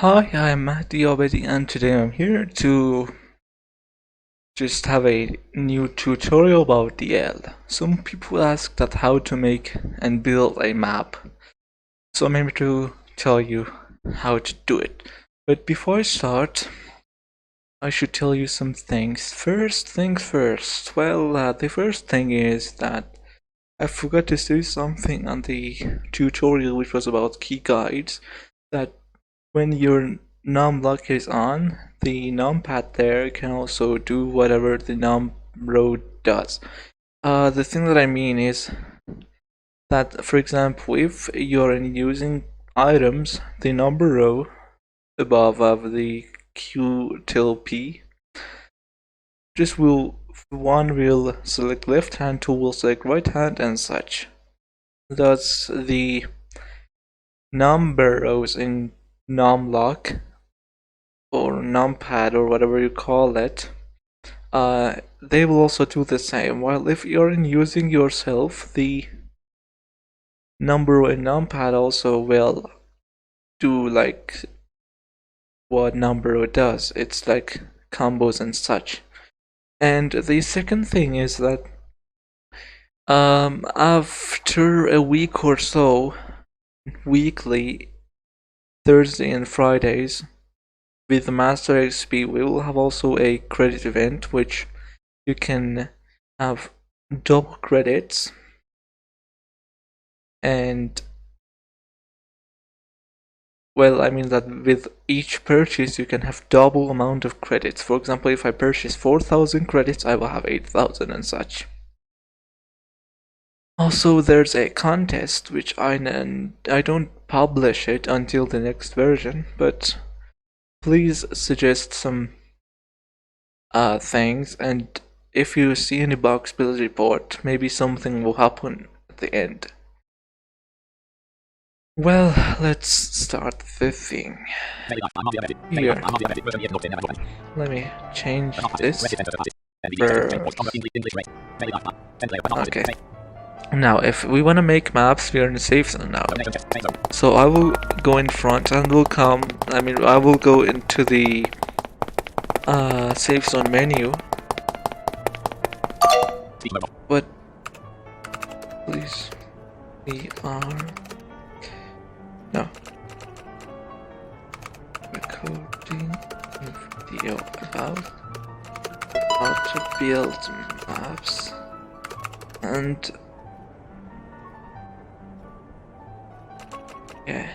Hi, I'm Mahdi Abedi and today I'm here to just have a new tutorial about DL. Some people ask that how to make and build a map, so I'm here to tell you how to do it. But before I start, I should tell you some things. First things first. The first thing is that I forgot to say something on the tutorial which was about key guides, that when your num lock is on, the numpad there can also do whatever the num row does. The thing that I mean is that, for example, if you're using items, the number row above of the Q till P, just one will select left hand, two will select right hand, and such. Thus, the number rows in numlock or numpad or whatever you call it, they will also do the same. While if you're using yourself, the number and numpad also will do like what number does. It's like combos and such. And the second thing is that after a week or so, weekly, Thursday and Fridays, with Master XP, we will have also a credit event which you can have double credits, and well, I mean that with each purchase you can have double amount of credits. For example, if I purchase 4,000 credits, I will have 8,000 and such. Also, there's a contest which I don't publish it until the next version, but please suggest some things, and if you see any box build report, maybe something will happen at the end. Well, let's start the thing. Here, let me change this. Okay. Now, if we want to make maps, we are in a safe zone now. So I will go in front and I will go into the safe zone menu. But please, we are recording a video about how to build maps, and yeah.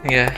Yeah.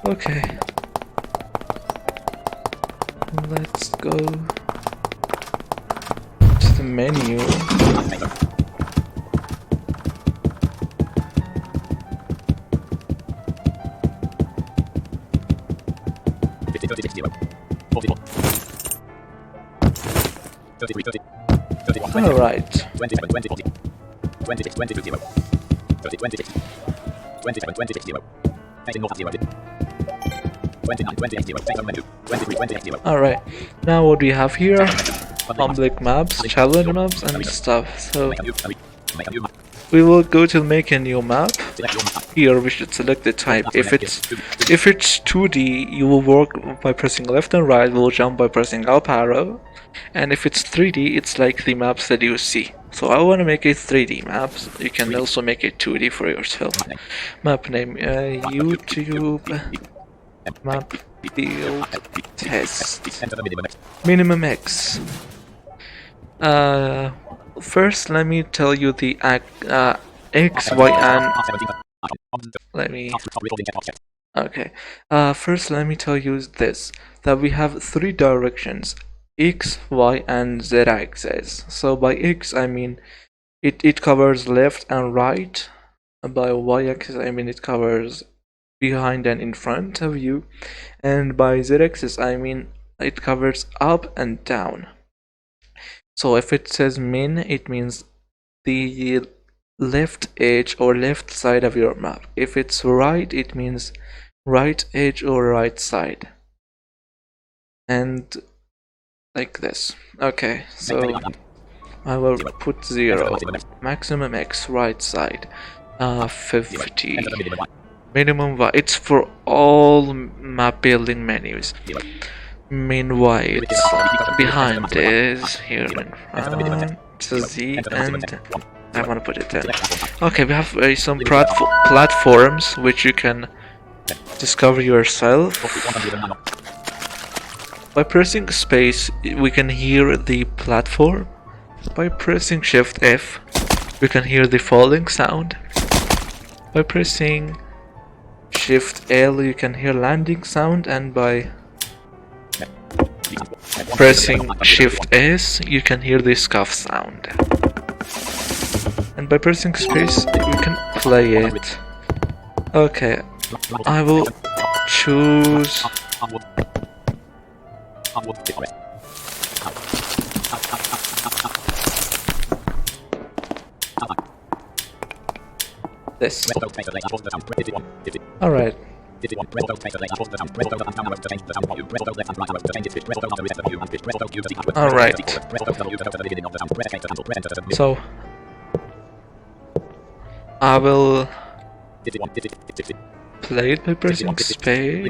Okay. Let's go to the menu. Alright. Alright, now what we have here, public maps, challenge maps and stuff. So we will go to make a new map. Here we should select the type. If it's 2D, you will work by pressing left and right, we'll jump by pressing up arrow. And if it's 3D, it's like the maps that you see. So I want to make a 3D map. You can also make a 2D for yourself. Map name, YouTube map build test minimum X. First let me tell you the X, Y, and first let me tell you this, that we have three directions: X, Y, and Z axis. So by X I mean it covers left and right. By Y axis I mean it covers behind and in front of you, and by Z axis I mean it covers up and down. So if it says min, it means the left edge or left side of your map. If it's right, it means right edge or right side. And like this. Okay, so I will put 0. Maximum X right side. 50. Minimum Y. It's for all map building menus. Min Y. It's behind this. Here in front. Z and I want to put it there. Okay, we have some platforms which you can discover yourself. By pressing space, we can hear the platform. By pressing Shift F, we can hear the falling sound. By pressing Shift L, you can hear landing sound, and by pressing Shift S, you can hear the scuff sound. And by pressing space, we can play it. Okay, I will choose this. Alright. Alright. So I will play it by pressing space.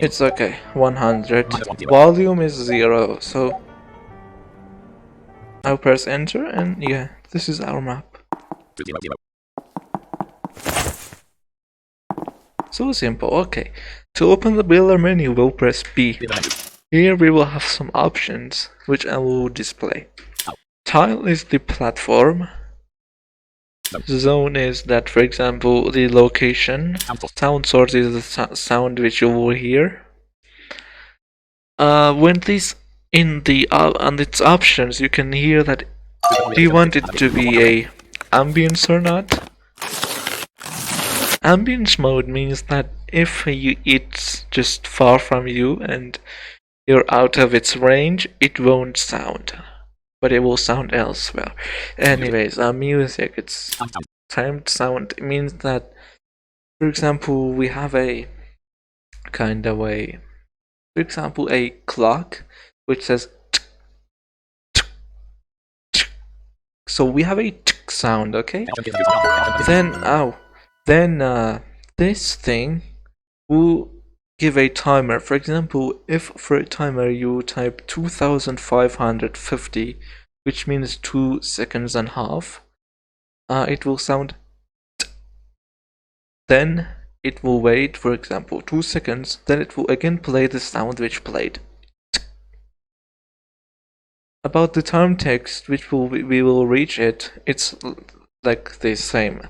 It's okay, 100. Volume is 0, so I'll press enter and yeah, this is our map. So simple, okay. To open the builder menu, we'll press B. Here we will have some options, which I will display. Tile is the platform. Zone is that, for example, the location. Sound source is the sound which you will hear. When this in the on its options, you can hear that. Do you want it to be a ambience or not? Ambience mode means that if it's just far from you and you're out of its range, it won't sound. But it will sound elsewhere. Anyways, music, it's timed sound. It means that, for example, we have a kind of a, for example, a clock which says tk, tk, tk. So we have a tk sound, okay? Then this thing will give a timer. For example, if for a timer you type 2550, which means 2 seconds and a half, it will sound t. Then it will wait, for example, 2 seconds, then it will again play the sound which played t. About the time text which we will reach it, it's like the same.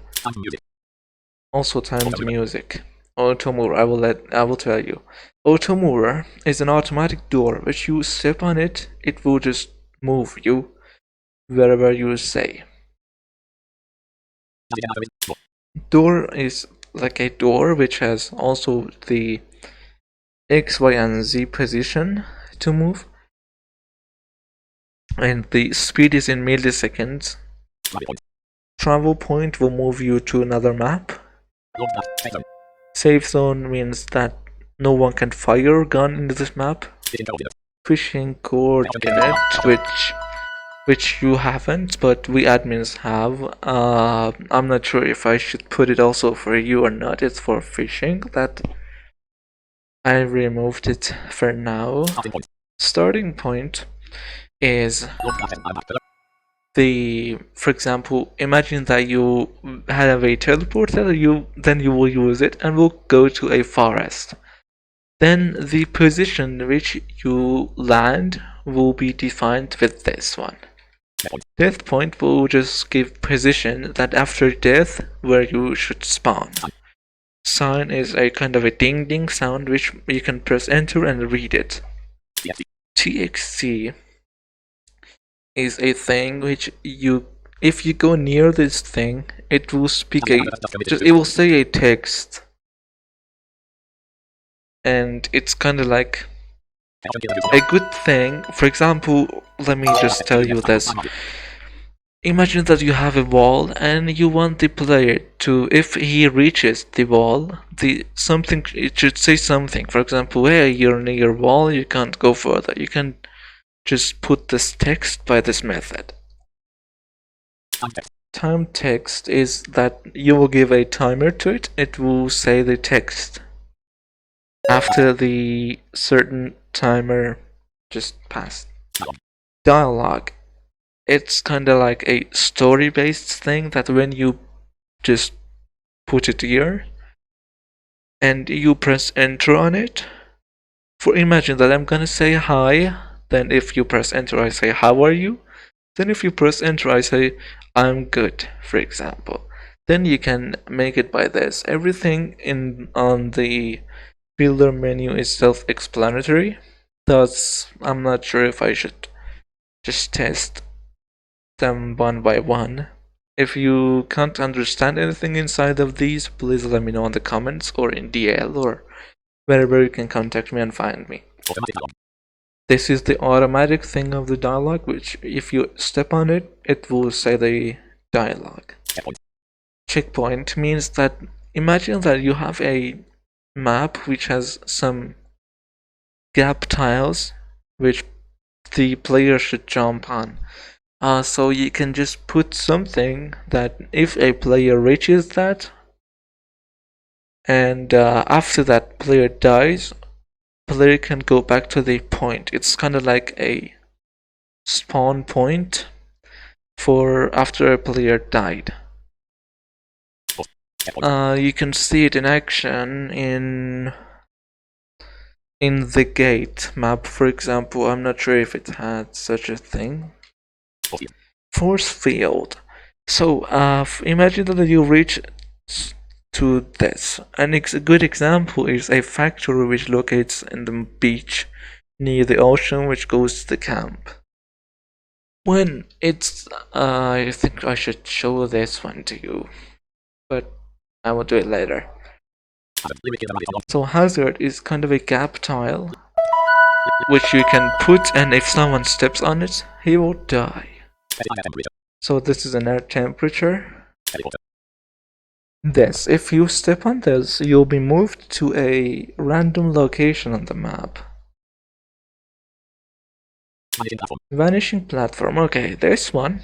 Also timed music. Auto mover, I will tell you. Auto mover is an automatic door which you step on it, it will just move you wherever you say. Door is like a door which has also the X, Y, and Z position to move. And the speed is in milliseconds. Travel point will move you to another map. Safe zone means that no one can fire a gun into this map. Fishing coordinate, which you haven't, but we admins have. I'm not sure if I should put it also for you or not. It's for fishing. That I removed it for now. Starting point is for example, imagine that you have a teleporter, then you will use it and will go to a forest. Then the position which you land will be defined with this one. Death point will just give position that after death where you should spawn. Sign is a kind of a ding ding sound which you can press enter and read it. TXT is a thing which if you go near this thing, it will speak it will say a text. and it's kind of like a good thing. For example, let me just tell you this. Imagine that you have a wall and you want the player to, if he reaches the wall, it should say something. For example, hey, you're near your wall, you can't go further. You can just put this text by this method. Time text is that you will give a timer to it. It will say the text after the certain timer just passed. Dialogue. It's kind of like a story-based thing that when you just put it here and you press enter on it, for imagine that I'm gonna say hi, then if you press enter I say how are you, then if you press enter I say I'm good, for example. Then you can make it by this. Everything on the builder menu is self-explanatory, thus I'm not sure if I should just test them one by one. If you can't understand anything inside of these, please let me know in the comments or in DL or wherever you can contact me and find me. This is the automatic thing of the dialogue, which if you step on it, it will say the dialogue. Checkpoint means that imagine that you have a map which has some gap tiles which the player should jump on. So you can just put something that if a player reaches that and after that player dies, player can go back to the point. It's kind of like a spawn point for after a player died. You can see it in action in the gate map, for example. I'm not sure if it had such a thing. Force field. So imagine that you reach to this. A good example is a factory which locates in the beach near the ocean, which goes to the camp. When it's I think I should show this one to you, but I will do it later. So hazard is kind of a gap tile which you can put, and if someone steps on it, he will die. So this is an air temperature. This, if you step on this, you'll be moved to a random location on the map. Vanishing platform. Okay, this one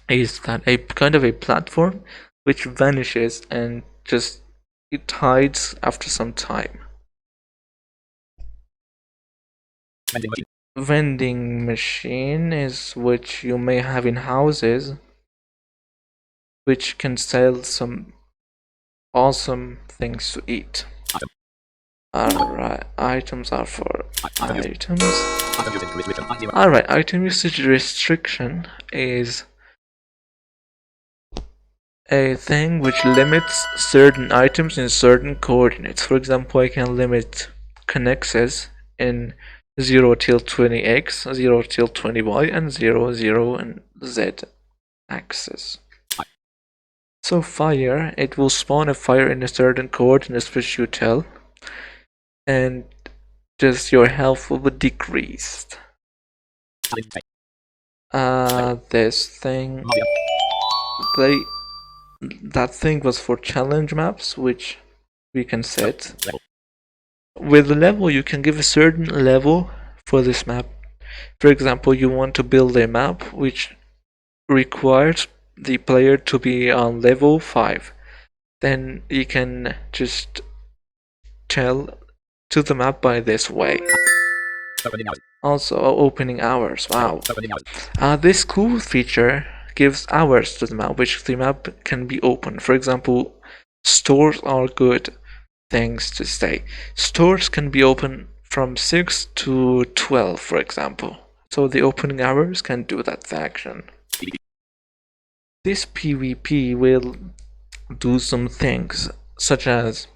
is that a kind of a platform which vanishes and just it hides after some time. Vending machine is which you may have in houses, which can sell some awesome things to eat. Alright, items are for items. Alright, item usage restriction is a thing which limits certain items in certain coordinates. For example, I can limit connexes in 0 till 20x, 0 till 20y, and 0, 0, and z axis. So fire, it will spawn a fire in a certain coordinates which you tell, and just your health will be decreased. This thing, that thing was for challenge maps, which we can set. With the level, you can give a certain level for this map. For example, you want to build a map which requires the player to be on level 5. Then you can just tell to the map by this way. Also, opening hours. Wow. This cool feature gives hours to the map, which the map can be open. For example, stores are good things to say. Stores can be open from 6 to 12, for example. So the opening hours can do that action. This PvP will do some things, such as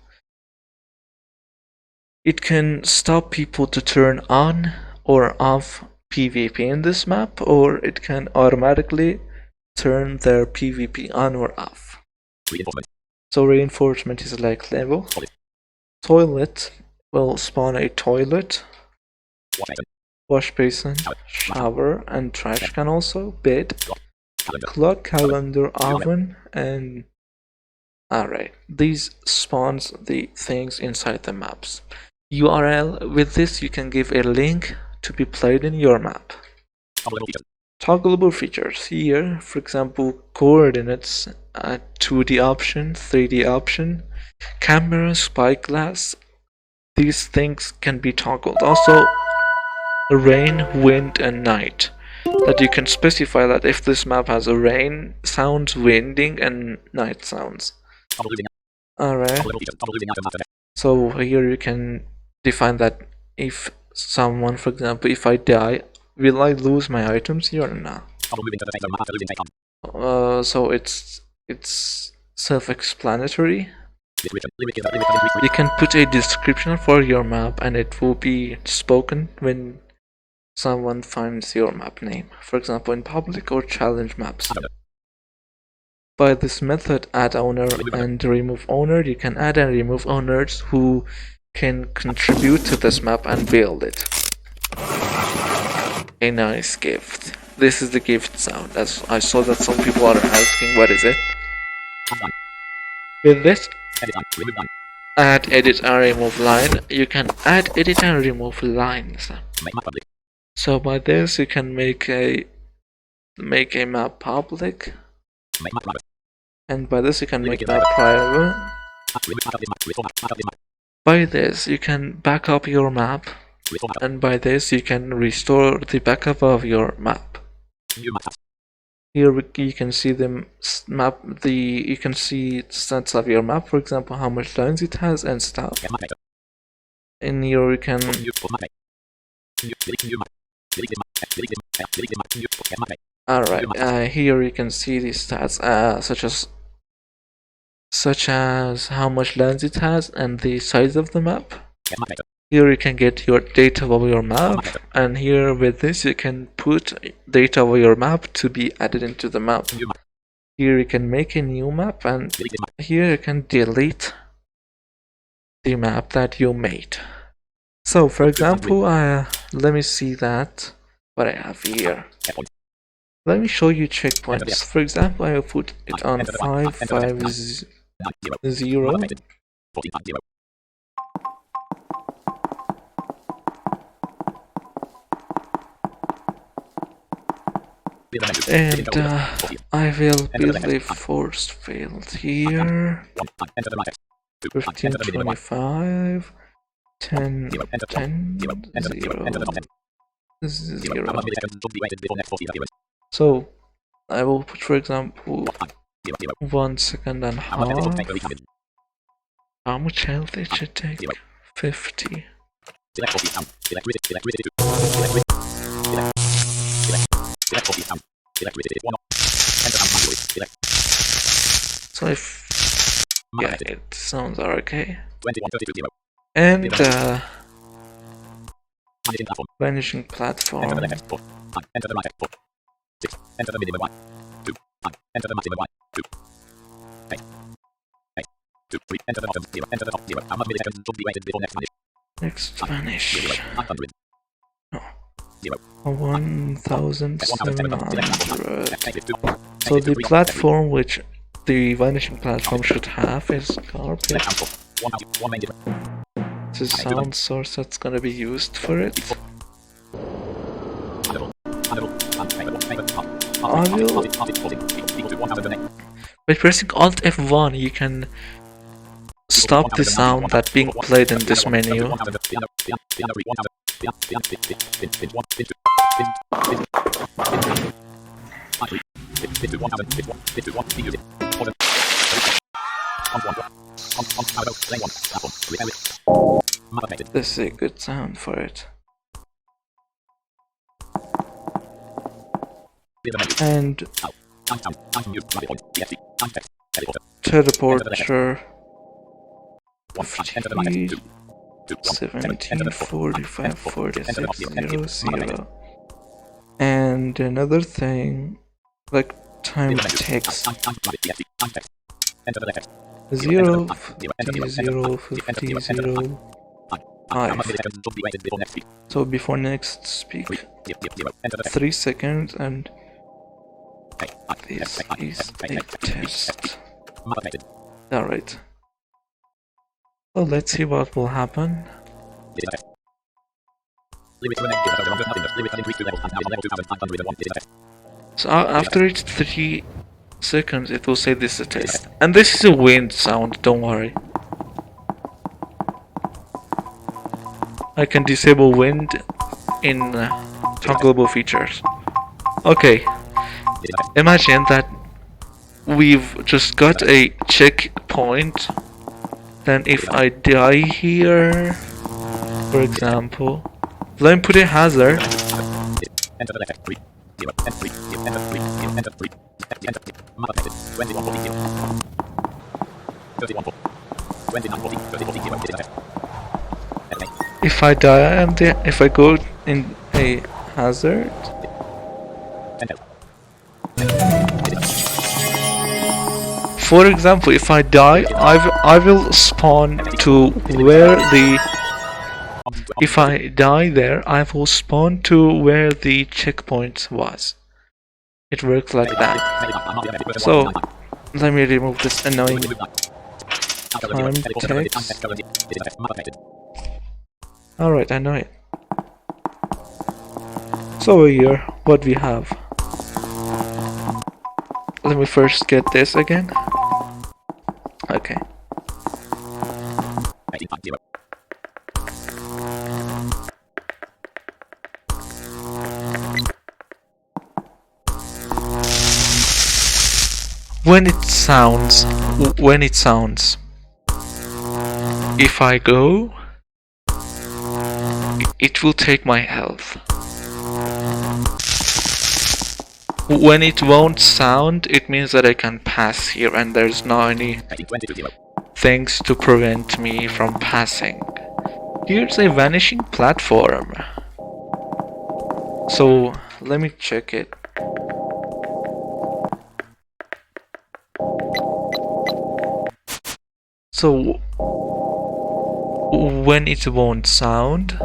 it can stop people to turn on or off PvP in this map, or it can automatically turn their PvP on or off. So reinforcement is like level. Toilet will spawn a toilet, wash basin, shower, and trash can also, bed, clock, calendar, oven, and array. These spawns the things inside the maps. URL, with this you can give a link to be played in your map. Toggleable features here, for example, coordinates, 2D option, 3D option, camera, spyglass. These things can be toggled. Also, rain, wind, and night. That you can specify that if this map has a rain sounds, winding, and night sounds. Alright. So here you can define that if someone, for example, if I die, will I lose my items here or not? So it's self-explanatory. You can put a description for your map and it will be spoken when someone finds your map name, for example in public or challenge maps. By this method, add owner and remove owner, you can add and remove owners who can contribute to this map and build it. A nice gift. This is the gift sound, as I saw that some people are asking what is it. With this, add, edit, and remove line. You can add, edit, and remove lines. So by this you can make a map public, and by this you can make map private. By this you can back up your map, and by this you can restore the backup of your map. Here you can see the map. You can see stats of your map, for example, how much lines it has and stuff. And here you can. Alright, here you can see the stats, such as how much lands it has and the size of the map. Here you can get your data of your map, and here with this you can put data of your map to be added into the map. Here you can make a new map, and here you can delete the map that you made. So for example, let me see that what I have here. Let me show you checkpoints. For example, I will put it on 550. And I will build a forced field here. 1525 10 10 0 0. So I will put, for example, 1 second and a half. How much health it should take? 50. So if yeah, it sounds okay. And vanishing platform. Next vanish. No. 1700. So the platform which the vanishing platform should have is carpet. It's a sound source that's gonna be used for it. By pressing Alt F1 you can stop the sound that being played in this menu. This is a good sound for it. And teleporter 17 45 46 00. And another thing, like time text 0 50 0 50 0 5. So before next speak, 3 seconds, and this is a test. Alright. So let's see what will happen. So after each 3 seconds it will say this is a test. And this is a wind sound, don't worry. I can disable wind in toggleable features. Okay, imagine that we've just got a checkpoint. Then if I die here, for example, let me put a hazard. If I die and if I go in a hazard, for example, if I die, I will spawn to where the. If I die there, I will spawn to where the checkpoint was. It works like that. So let me remove this annoying time text. Alright, I know it. So here, what we have. Let me first get this again. Okay. When it sounds, if I go, it will take my health. When it won't sound, it means that I can pass here and there's not any things to prevent me from passing. Here's a vanishing platform. So let me check it. So when it won't sound,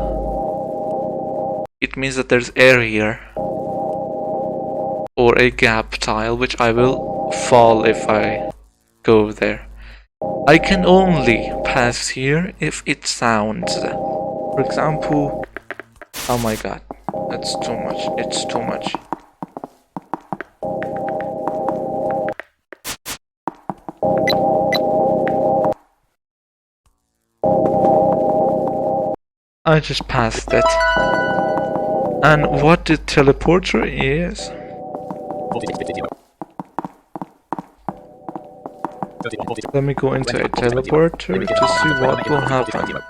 it means that there's air here, or a gap tile, which I will fall if I go there. I can only pass here if it sounds. For example, oh my god, that's too much, it's too much. I just passed it. And what the teleporter is... Let me go into a teleporter to see what will happen.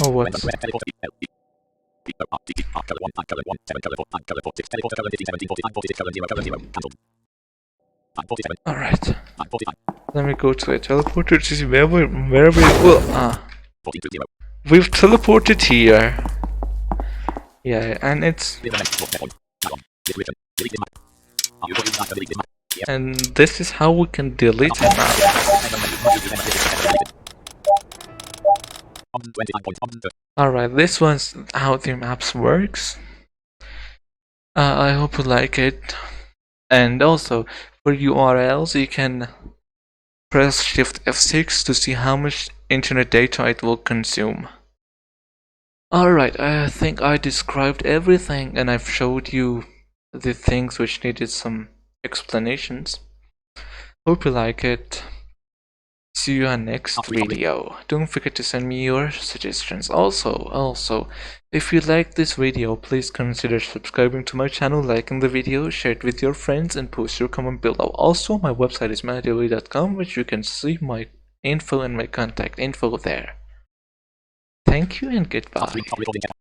Oh, what? Alright. Let me go to a teleporter to see where we will. We've teleported here. Yeah, and it's. And this is how we can delete a map. Alright, this one's how the maps works. I hope you like it. And also, for URLs, you can press Shift F6 to see how much internet data it will consume. Alright, I think I described everything and I've showed you the things which needed some explanations. Hope you like it. See you on next video. Don't forget to send me your suggestions. Also, if you like this video, please consider subscribing to my channel, liking the video, share it with your friends, and post your comment below. Also, my website is mahdiabedi.com, which you can see my info and my contact info there. Thank you and goodbye.